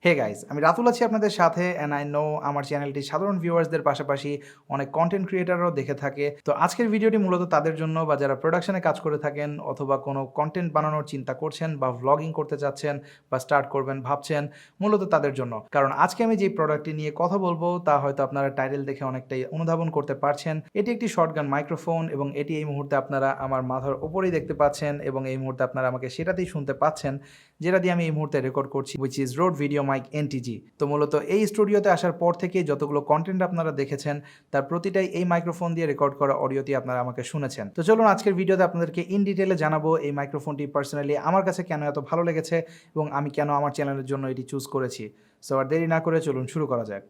Hey guys, আমি রাতুল আছি আপনাদের সাথে অ্যান্ড আই নো আমার চ্যানেলটি সাধারণ ভিউয়ার্সদের পাশাপাশি অনেক কন্টেন্ট ক্রিয়েটাররাও দেখে থাকে। তো আজকের ভিডিওটি মূলত তাদের জন্য বা যারা প্রোডাকশনে কাজ করে থাকেন অথবা কোনো কন্টেন্ট বানানোর চিন্তা করছেন বা ভ্লগিং করতে চাচ্ছেন বা স্টার্ট করবেন ভাবছেন, মূলত তাদের জন্য। কারণ আজকে আমি যে প্রোডাক্টটি নিয়ে কথা বলবো তা হয়তো আপনারা টাইটেল দেখে অনেকটাই অনুধাবন করতে পারছেন। এটি একটি শর্টগান মাইক্রোফোন এবং এটি এই মুহূর্তে আপনারা আমার মাথার উপরেই দেখতে পাচ্ছেন এবং এই মুহূর্তে আপনারা আমাকে সেটাতেই শুনতে পাচ্ছেন, যেটা দিয়ে আমি এই মুহূর্তে রেকর্ড করছি, which is Rode VideoMic NTG। তো মূলত এই স্টুডিওতে আসার পর থেকে যতগুলো কন্টেন্ট আপনারা দেখেছেন তার প্রতিটাই এই মাইক্রোফোন দিয়ে রেকর্ড করা অডিওতে আপনারা আমাকে শুনেছেন। তো চলুন আজকের ভিডিওতে আপনাদেরকে ইন ডিটেলে জানাবো এই মাইক্রোফোনটি পার্সোনালি আমার কাছে কেন এত ভালো লেগেছে এবং আমি কেন আমার চ্যানেলের জন্য এটি চুজ করেছি। সো আর দেরি না করে চলুন শুরু করা যাক।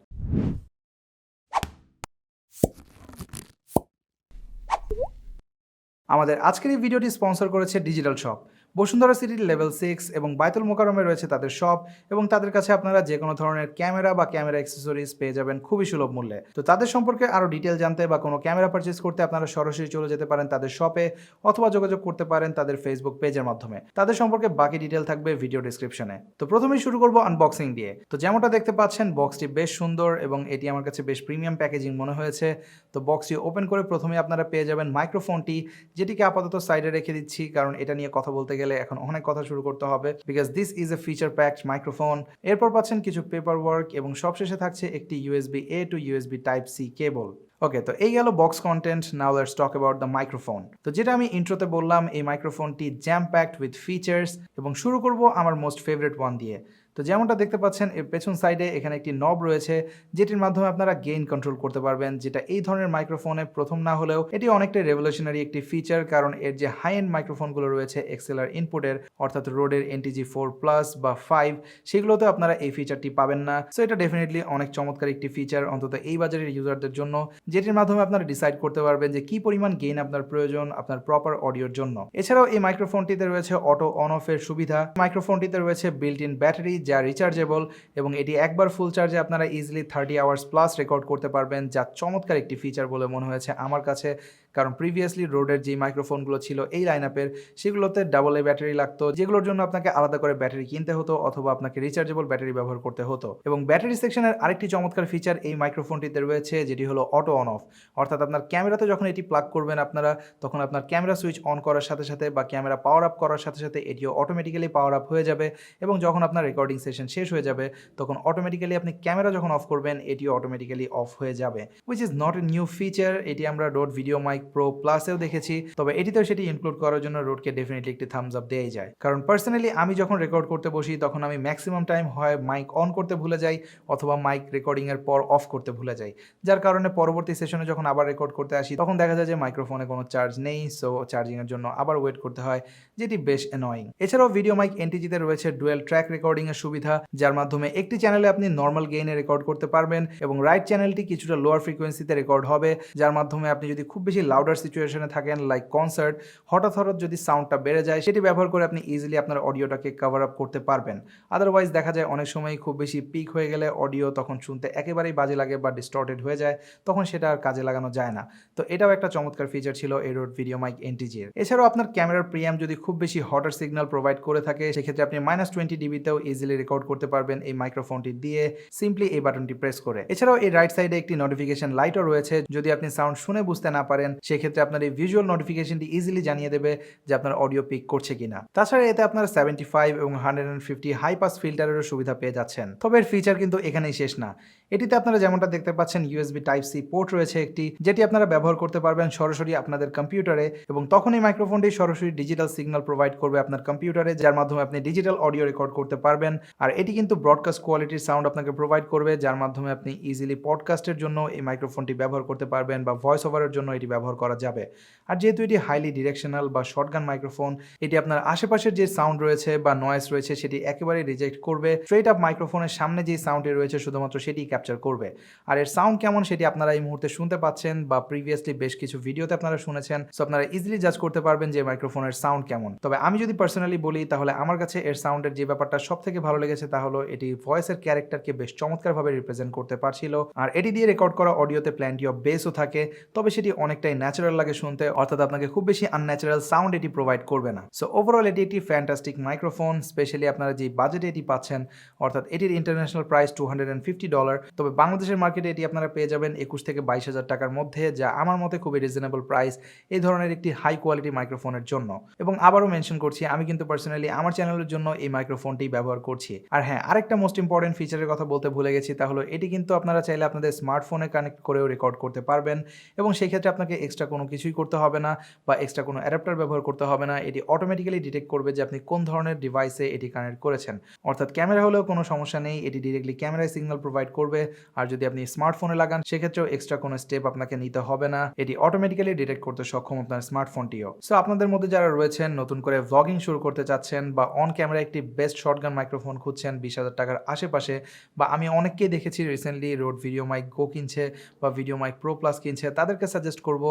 আমাদের আজকের এই ভিডিওটি স্পন্সর করেছে ডিজিটাল শপ। বসুন্ধরা সিটির লেভেল 6 এবং বাইতুল মোকাররমে রয়েছে তাদের শপ এবং তাদের কাছে আপনারা যে কোনো ধরনের ক্যামেরা বা ক্যামেরা অ্যাক্সেসরিজ পেয়ে যাবেন খুবই সুলভ মূল্যে। তো তাদের সম্পর্কে আরও ডিটেল জানতে বা কোনো ক্যামেরা পারচেস করতে আপনারা সরাসরি চলে যেতে পারেন তাদের শপে অথবা যোগাযোগ করতে পারেন তাদের ফেসবুক পেজের মাধ্যমে। তাদের সম্পর্কে বাকি ডিটেল থাকবে ভিডিও ডিসক্রিপশনে। তো প্রথমেই শুরু করব আনবক্সিং দিয়ে। তো যেমনটা দেখতে পাচ্ছেন বক্সটি বেশ সুন্দর এবং এটি আমার কাছে বেশ প্রিমিয়াম প্যাকেজিং মনে হয়েছে। তো বক্সটি ওপেন করে প্রথমে আপনারা পেয়ে যাবেন মাইক্রোফোনটি, যেটিকে আপাতত সাইডে রেখে দিচ্ছি কারণ এটা নিয়ে কথা বলতে গেলে এখন অনেক কথা শুরু করতে হবে, because this is a feature packed microphone. এরপর পাচ্ছেন কিছু পেপার ওয়ার্ক এবং সবশেষে থাকছে একটি USB A to USB Type C কেবল। ওকে, তো এই গেল box content. Now let's talk about the microphone. তো যেটা আমি ইন্ট্রোতে বললাম, এই মাইক্রোফোনটি জ্যাম প্যাকড উইথ ফিচার্স এবং শুরু করব আমার মোস্ট ফেভারিট ওয়ান দিয়ে। তো যেমনটা দেখতে পাচ্ছেন এর পেছন সাইডে এখানে একটি নব রয়েছে যেটির মাধ্যমে আপনারা গেইন কন্ট্রোল করতে পারবেন, যেটা এই ধরনের মাইক্রোফোনে প্রথম না হলেও এটি অনেকটাই রেভলিউশনারি একটি ফিচার, কারণ এর যে হাই এন্ড মাইক্রোফোনগুলো রয়েছে এক্সএলআর ইনপুটের অর্থাৎ রোডের NTG 4+ বা 5, সেগুলোতে আপনারা এই ফিচারটি পাবেন না। সো এটা ডেফিনেটলি অনেক চমৎকার একটি ফিচার, অন্তত এই বাজারের ইউজারদের জন্য, যেটির মাধ্যমে আপনারা ডিসাইড করতে পারবেন যে কি পরিমাণ গেইন আপনার প্রয়োজন আপনার প্রপার অডিওর জন্য। এছাড়াও এই মাইক্রোফোনটিতে রয়েছে অটো অন অফ এর সুবিধা। মাইক্রোফোনটিতে রয়েছে বিল্ট ইন ব্যাটারি যা রিচার্জেবল এবং এটি একবার ফুল চার্জে আপনারা ইজিলি 30 আওয়ার্স প্লাস রেকর্ড করতে পারবেন, যা চমৎকার একটি ফিচার বলে মনে হয়েছে আমার কাছে। কারণ প্রিভিয়াসলি রোডের যে মাইক্রোফোনগুলো ছিল এই লাইন আপের, সেগুলোতে ডাবল এ ব্যাটারি লাগতো, যেগুলোর জন্য আপনাকে আলাদা করে ব্যাটারি কিনতে হতো অথবা আপনাকে রিচার্জেবল ব্যাটারি ব্যবহার করতে হতো। এবং ব্যাটারি সেকশনের আরেকটি চমৎকার ফিচার এই মাইক্রোফোনটিতে রয়েছে, যেটি হলো অটো অন অফ। অর্থাৎ আপনার ক্যামেরাতে যখন এটি প্লাগ করবেন আপনারা, তখন আপনার ক্যামেরা সুইচ অন করার সাথে সাথে বা ক্যামেরা পাওয়ার আপ করার সাথে সাথে এটিও অটোমেটিক্যালি পাওয়ার আপ হয়ে যাবে এবং যখন আপনার রেকর্ডিং সেশন শেষ হয়ে যাবে তখন অটোমেটিক্যালি আপনি ক্যামেরা যখন অফ করবেন এটিও অটোমেটিক্যালি অফ হয়ে যাবে, which is not a new feature. এটি আমরা রোড VideoMic Pro Plus-এও দেখেছি, তবে এটিতেও সেটি ইনক্লুড করার জন্য রোডকে ডেফিনেটলি একটি থামস আপ দেওয়াই যায়। কারণ পার্সোনালি আমি যখন রেকর্ড করতে বসি তখন আমি ম্যাক্সিমাম টাইম হয় মাইক অন করতে ভুলে যাই অথবা মাইক রেকর্ডিংয়ের পর অফ করতে ভুলে যাই, যার কারণে পরবর্তী সেশনে যখন আবার রেকর্ড করতে আসি তখন দেখা যায় যে মাইক্রোফোনে কোনো চার্জ নেই, সো চার্জিংয়ের জন্য আবার ওয়েট করতে হয়, যেটি বেশ অ্যানয়িং। এছাড়াও VideoMic NTG-তে রয়েছে ডুয়েল ট্র্যাক রেকর্ডিংয়ের সুবিধা, যার মাধ্যমে একটি চ্যানেলে আপনি নর্মাল গেইনে রেকর্ড করতে পারবেন এবং রাইট চ্যানেলটি কিছুটা লোয়ার ফ্রিকোয়েন্সিতে রেকর্ড হবে, যার মাধ্যমে আপনি যদি খুব বেশি লাউডার সিচুয়েশনে থাকেন লাইক কনসার্ট, হঠাৎ যদি সাউন্ডটা বেড়ে যায় সেটি ব্যবহার করে আপনি ইজিলি আপনার অডিওটাকে কভার আপ করতে পারবেন। আদারওয়াইজ দেখা যায় অনেক সময় খুব বেশি পিক হয়ে গেলে অডিও তখন শুনতে একেবারেই বাজে লাগে বা ডিস্টর্টেড হয়ে যায়, তখন সেটা আর কাজে লাগানো যায় না। তো এটাও একটা চমৎকার ফিচার ছিল এই রোড VideoMic NTG-এর। এছাড়াও আপনার ক্যামেরার প্রিয়াম যদি খুব বেশি হটার সিগন্যাল প্রোভাইড করে থাকে সেক্ষেত্রে আপনি -20 dB-তেও ইজিলি রেকর্ড করতে পারবেন এই মাইক্রোফোনটি দিয়ে সিম্পলি এই বাটনটি প্রেস করে। এছাড়াও এই রাইট সাইডে একটি নোটিফিকেশন লাইটও রয়েছে, যদি আপনি সাউন্ড শুনে বুঝতে না পারেন সেক্ষেত্রে আপনার এই ভিজুয়াল নোটিফিকেশনটি ইজিলি জানিয়ে দেবে যে আপনার অডিও পিক করছে কিনা। তাছাড়া এতে আপনারা 75 এবং 150 হাই পাস ফিল্টারেরও সুবিধা পেয়ে যাচ্ছেন। তবে এর ফিচার কিন্তু এখানেই শেষ না। এটিতে আপনারা যেমনটা দেখতে পাচ্ছেন USB Type C পোর্ট রয়েছে একটি, যেটি আপনারা ব্যবহার করতে পারবেন সরাসরি আপনাদের কম্পিউটারে এবং তখন এই মাইক্রোফোনটি সরাসরি ডিজিটাল সিগন্যাল প্রোভাইড করবে আপনার কম্পিউটারে, যার মাধ্যমে আপনি ডিজিটাল অডিও রেকর্ড করতে পারবেন। আর এটি কিন্তু ব্রডকাস্ট কোয়ালিটির সাউন্ড আপনাকে প্রোভাইড করবে, যার মাধ্যমে আপনি ইজিলি পডকাস্টের জন্য এই মাইক্রোফোনটি ব্যবহার করতে পারবেন বা ভয়েস ওভারের জন্য এটি ব্যবহার করা যাবে। আর যেহেতু এটি হাইলি ডিরেকশনাল বা শর্টগান মাইক্রোফোন, এটি আপনার আশেপাশের যে সাউন্ড রয়েছে বা নয়েজ রয়েছে সেটি একেবারেই রিজেক্ট করবে। স্ট্রেট আপ মাইক্রোফোনের সামনে যে সাউন্ডটি রয়েছে শুধুমাত্র সেটি ক্যাপচার করবে। আর এর সাউন্ড কেমন সেটি আপনারা এই মুহূর্তে শুনতে পাচ্ছেন বা প্রিভিয়াসলি বেশ কিছু ভিডিওতে আপনারা শুনেছেন, সো আপনারা ইজিলি জাজ করতে পারবেন যে মাইক্রোফোনের সাউন্ড কেমন। তবে আমি যদি পার্সোনালি বলি তাহলে আমার কাছে এর সাউন্ডের যে ব্যাপারটা সব থেকে ভালো লেগেছে তা হলো এটি ভয়েসের ক্যারেক্টারকে বেশ চমৎকারভাবে রিপ্রেজেন্ট করতে পারছিল। আর এটি দিয়ে রেকর্ড করা অডিওতে প্ল্যান্টি অফ বেসও থাকে, তবে সেটি অনেকটাই অনেকটাই ন্যাচারাল লাগে শুনতে, অর্থাৎ আপনাকে খুব বেশি আনন্যাচারাল সাউন্ড এটি প্রোভাইড করবে না। সো ওভারঅল এটি একটি ফ্যান্টাস্টিক মাইক্রোফোন, স্পেশালি আপনারা যে বাজেটে এটি পাচ্ছেন, অর্থাৎ এটির ইন্টারন্যাশনাল প্রাইস $250, তবে বাংলাদেশের মার্কেটে এটি আপনারা পেয়ে যাবেন 21 থেকে 22,000 টাকার মধ্যে, যা আমার মতে খুবই রিজনেবল প্রাইস এই ধরনের একটি হাই কোয়ালিটি মাইক্রোফোনের জন্য। এবং আবারও মেনশন করছি, আমি কিন্তু পার্সোনালি আমার চ্যানেলের জন্য এই মাইক্রোফোনটি ব্যবহার করছি। আর হ্যাঁ, আরেকটা মোস্ট ইম্পর্টেন্ট ফিচারের কথা বলতে ভুলে গেছি, তা হলো এটি কিন্তু আপনারা চাইলে আপনাদের স্মার্টফোনে কানেক্ট করেও রেকর্ড করতে পারবেন এবং সেই ক্ষেত্রে আপনাকে এক্সট্রা কোনো কিছুই করতে হবে না বা এক্সট্রা কোনো অ্যাডাপ্টার ব্যবহার করতে হবে না। এটি অটোমেটিক্যালি ডিটেক্ট করবে যে আপনি কোন ধরনের ডিভাইসে এটি কানেক্ট করেছেন। অর্থাৎ ক্যামেরা হলেও কোনো সমস্যা নেই, এটি ডিরেক্টলি ক্যামেরায় সিগন্যাল প্রোভাইড করবে। আর যদি আপনি স্মার্টফোনে লাগান সেক্ষেত্রেও এক্সট্রা কোনো স্টেপ আপনাকে নিতে হবে না, এটি অটোমেটিক্যালি ডিটেক্ট করতে সক্ষম আপনার স্মার্টফোনটিও। সো আপনাদের মধ্যে যারা রয়েছেন নতুন করে ভ্লগিং শুরু করতে চাচ্ছেন বা অন ক্যামেরা একটি বেস্ট শর্টগান মাইক্রোফোন খুঁজছেন 20,000 টাকার আশেপাশে, বা আমি অনেককেই দেখেছি রিসেন্টলি রোড VideoMic Go কিনছে বা VideoMic Pro Plus কিনছে, তাদেরকে সাজেস্ট করব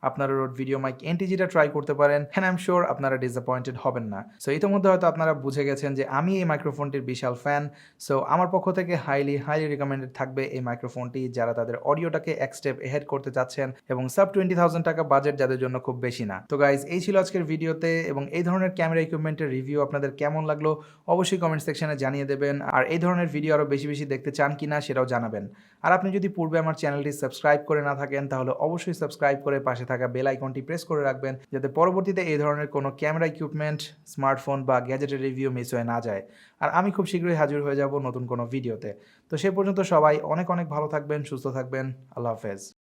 আপনারা রোড VideoMic NTGটা ট্রাই করতে পারেন। হ্যাঁ, আই এম শিওর আপনারা ডিসঅ্যাপয়েন্টেড হবেন না। সো ইতিমধ্যে হয়তো আপনারা বুঝে গেছেন যে আমি এই মাইক্রোফোনটির বিশাল ফ্যান। সো আমার পক্ষ থেকে হাইলি রিকমেন্ডেড থাকবে এই মাইক্রোফোনটি যারা তাদের অডিওটাকে এক স্টেপ এহেড করতে চাচ্ছেন এবং সাব 20,000 টাকা বাজেট যাদের জন্য খুব বেশি না। তো গাইজ, এই ছিল আজকের ভিডিওতে, এবং এই ধরনের ক্যামেরা ইকুইপমেন্টের রিভিউ আপনাদের কেমন লাগলো অবশ্যই কমেন্ট সেকশনে জানিয়ে দেবেন। আর এই ধরনের ভিডিও আরও বেশি বেশি দেখতে চান কিনা সেটাও জানাবেন। আর আপনি যদি পূর্বে আমার চ্যানেলটি সাবস্ক্রাইব করে না থাকেন তাহলে অবশ্যই সাবস্ক্রাইব করে পাশে থাকা বেল আইকনটি প্রেস করে রাখবেন, যাতে পরবর্তীতে এই ধরনের কোনো ক্যামেরা ইকুইপমেন্ট, স্মার্টফোন বা গ্যাজেটের রিভিউ মিস হয়ে না যায়। আর আমি খুব শীঘ্রই হাজির হয়ে যাব নতুন কোনো ভিডিওতে। তো সে পর্যন্ত সবাই অনেক অনেক ভালো থাকবেন, সুস্থ থাকবেন। আল্লাহ হাফেজ।